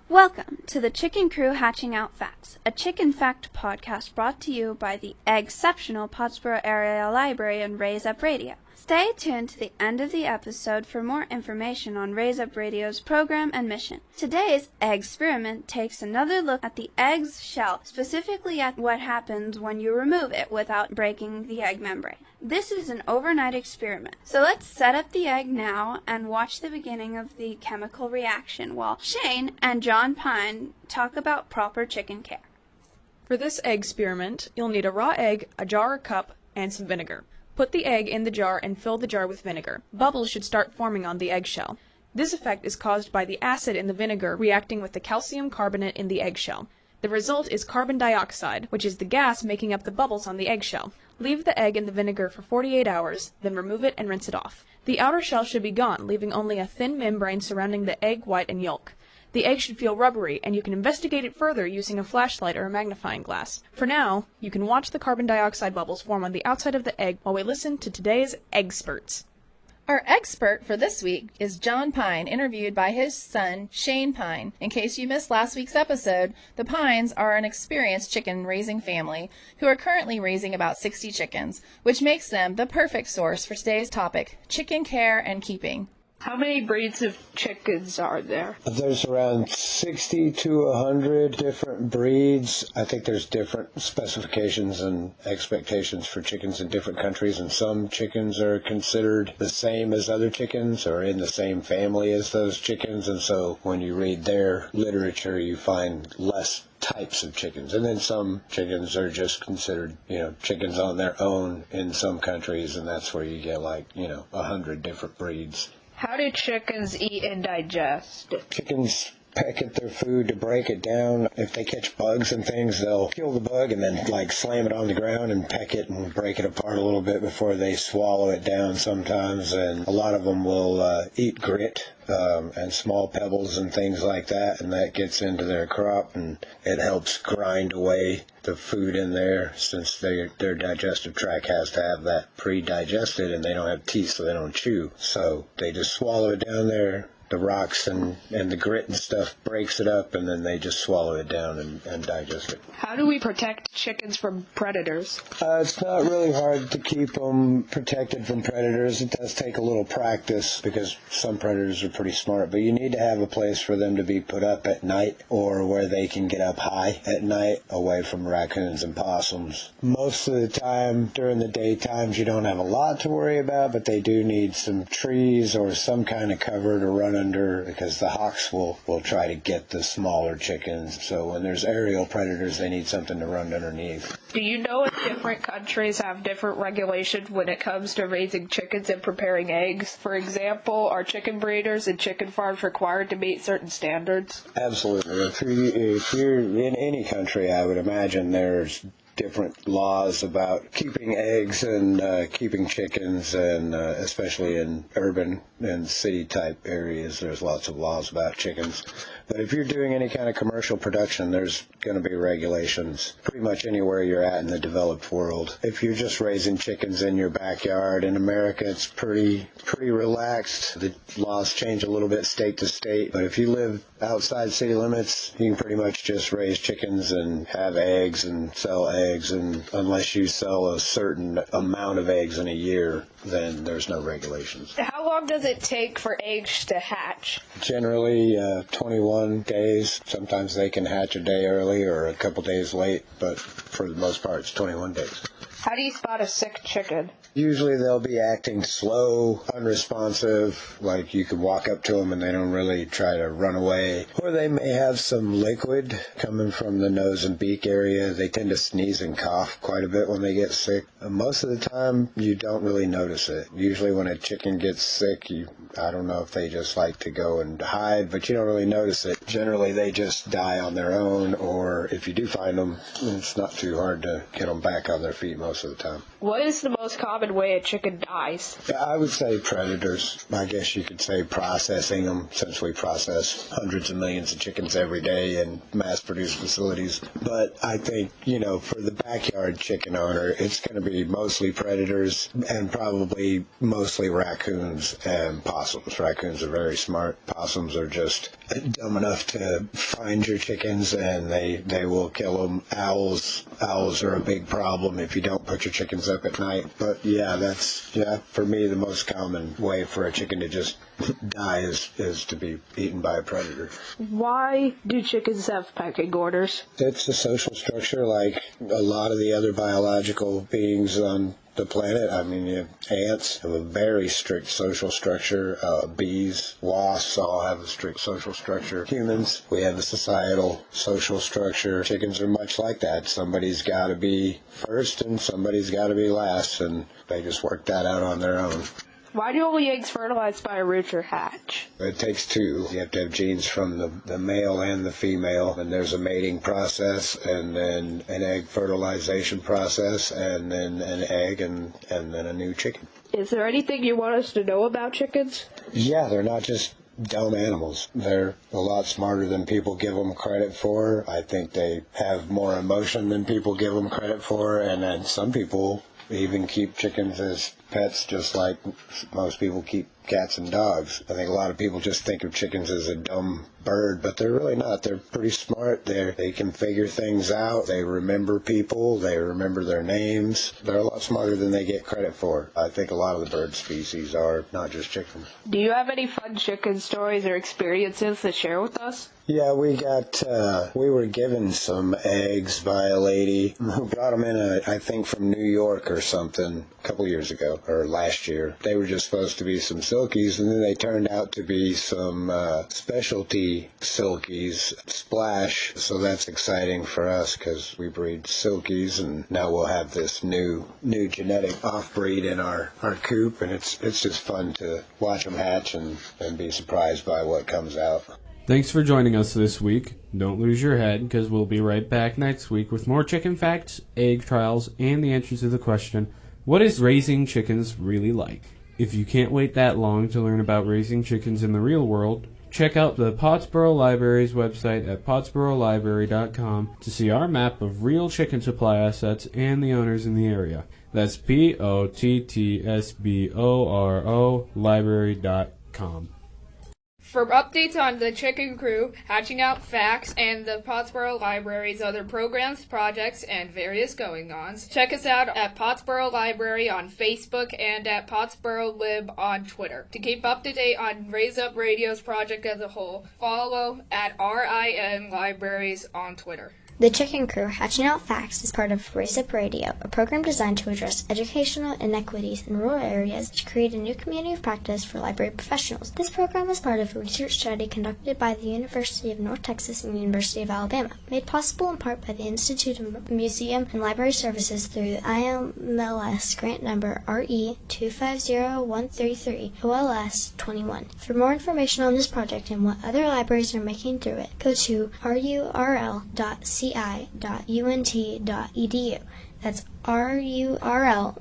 Welcome to the Chicken Crew Hatching Out Facts, a chicken fact podcast brought to you by the exceptional Pottsboro Area Library and Raise Up Radio. Stay tuned to the end of the episode for more information on Raise Up Radio's program and mission. Today's experiment takes another look at the egg's shell, specifically at what happens when you remove it without breaking the egg membrane. This is an overnight experiment, so let's set up the egg now and watch the beginning of the chemical reaction while Shane and John Pine talk about proper chicken care. For this egg experiment, you'll need a raw egg, a jar or cup, and some vinegar. Put the egg in the jar and fill the jar with vinegar. Bubbles should start forming on the eggshell. This effect is caused by the acid in the vinegar reacting with the calcium carbonate in the eggshell. The result is carbon dioxide, which is the gas making up the bubbles on the eggshell. Leave the egg in the vinegar for 48 hours, then remove it and rinse it off. The outer shell should be gone, leaving only a thin membrane surrounding the egg white and yolk. The egg should feel rubbery, and you can investigate it further using a flashlight or a magnifying glass. For now, you can watch the carbon dioxide bubbles form on the outside of the egg while we listen to today's Eggspurts. Our expert for this week is John Pine, interviewed by his son, Shane Pine. In case you missed last week's episode, the Pines are an experienced chicken-raising family who are currently raising about 60 chickens, which makes them the perfect source for today's topic, chicken care and keeping. How many breeds of chickens are there? There's around 60 to 100 different breeds. I think there's different specifications and expectations for chickens in different countries, and some chickens are considered the same as other chickens or in the same family as those chickens, and so when you read their literature, you find less types of chickens. And then some chickens are just considered, chickens on their own in some countries, and that's where you get 100 different breeds. How do chickens eat and digest? Chickens peck at their food to break it down. If they catch bugs and things, they'll kill the bug and then slam it on the ground and peck it and break it apart a little bit before they swallow it down sometimes. And a lot of them will eat grit and small pebbles and things like that, and that gets into their crop and it helps grind away the food in there, since their digestive tract has to have that pre-digested, and they don't have teeth, so they don't chew. So they just swallow it down there. The rocks and the grit and stuff breaks it up, and then they just swallow it down and digest it. How do we protect chickens from predators? It's not really hard to keep them protected from predators. It does take a little practice because some predators are pretty smart, but you need to have a place for them to be put up at night or where they can get up high at night away from raccoons and possums. Most of the time during the daytimes you don't have a lot to worry about, but they do need some trees or some kind of cover to run under, because the hawks will try to get the smaller chickens. So when there's aerial predators, they need something to run underneath. Do you know if different countries have different regulations when it comes to raising chickens and preparing eggs? For example, are chicken breeders and chicken farms required to meet certain standards? Absolutely. If you're in any country, I would imagine there's different laws about keeping eggs and keeping chickens, and especially in urban and city-type areas, there's lots of laws about chickens. But if you're doing any kind of commercial production, there's going to be regulations pretty much anywhere you're at in the developed world. If you're just raising chickens in your backyard, in America, it's pretty relaxed. The laws change a little bit state to state, but if you live outside city limits, you can pretty much just raise chickens and have eggs and sell eggs, and unless you sell a certain amount of eggs in a year, then there's no regulations. How long does it take for eggs to hatch? Generally 21 days. Sometimes they can hatch a day early or a couple days late, but for the most part it's 21 days. How do you spot a sick chicken? Usually they'll be acting slow, unresponsive, like you could walk up to them and they don't really try to run away. Or they may have some liquid coming from the nose and beak area. They tend to sneeze and cough quite a bit when they get sick. Most of the time, you don't really notice it. Usually when a chicken gets sick, I don't know if they just like to go and hide, but you don't really notice it. Generally, they just die on their own, or if you do find them, it's not too hard to get them back on their feet most of the time. What is the most common way a chicken dies? I would say predators. I guess you could say processing them, since we process hundreds of millions of chickens every day in mass-produced facilities. But I think, for the backyard chicken owner, it's going to be mostly predators and probably mostly raccoons and possums. Raccoons are very smart. Possums are just dumb enough to find your chickens, and they will kill them. Owls are a big problem if you don't put your chickens up at night. But that's for me the most common way for a chicken to just die is to be eaten by a predator. Why do chickens have pecking orders? It's a social structure like a lot of the other biological beings on the planet. I mean, ants have a very strict social structure. Bees, wasps all have a strict social structure. Humans, we have a societal social structure. Chickens are much like that. Somebody's got to be first and somebody's got to be last, and they just work that out on their own. Why do only eggs fertilized by a rooster hatch? It takes two. You have to have genes from the male and the female, and there's a mating process, and then an egg fertilization process, and then an egg, and then a new chicken. Is there anything you want us to know about chickens? Yeah, they're not just dumb animals. They're a lot smarter than people give them credit for. I think they have more emotion than people give them credit for, and then some people even keep chickens as pets, just like most people keep cats and dogs. I think a lot of people just think of chickens as a dumb bird, but they're really not. They're pretty smart. They can figure things out. They remember people. They remember their names. They're a lot smarter than they get credit for. I think a lot of the bird species are, not just chickens. Do you have any fun chicken stories or experiences to share with us? Yeah, we were given some eggs by a lady who brought them in, I think from New York or something, a couple years ago, or last year. They were just supposed to be some silkies, and then they turned out to be some specialty silkies, Splash. So that's exciting for us because we breed silkies, and now we'll have this new genetic off-breed in our coop, and it's just fun to watch them hatch and be surprised by what comes out. Thanks for joining us this week. Don't lose your head, because we'll be right back next week with more chicken facts, egg trials, and the answer to the question, what is raising chickens really like? If you can't wait that long to learn about raising chickens in the real world, check out the Pottsboro Library's website at pottsborolibrary.com to see our map of real chicken supply assets and the owners in the area. That's POTTSBORO library.com. For updates on the Chicken Crew, Hatching Out Facts, and the Pottsboro Library's other programs, projects, and various going-ons, check us out at Pottsboro Library on Facebook and at Pottsboro Lib on Twitter. To keep up to date on Raise Up Radio's project as a whole, follow at RIN Libraries on Twitter. The Chicken Crew, Hatching Out Facts, is part of Raise Up Radio, a program designed to address educational inequities in rural areas to create a new community of practice for library professionals. This program is part of a research study conducted by the University of North Texas and the University of Alabama, made possible in part by the Institute of Museum and Library Services through the IMLS grant number RE250133 OLS 21. For more information on this project and what other libraries are making through it, go to rurl.ci.unt.edu. That's rurl.ci.unt.edu.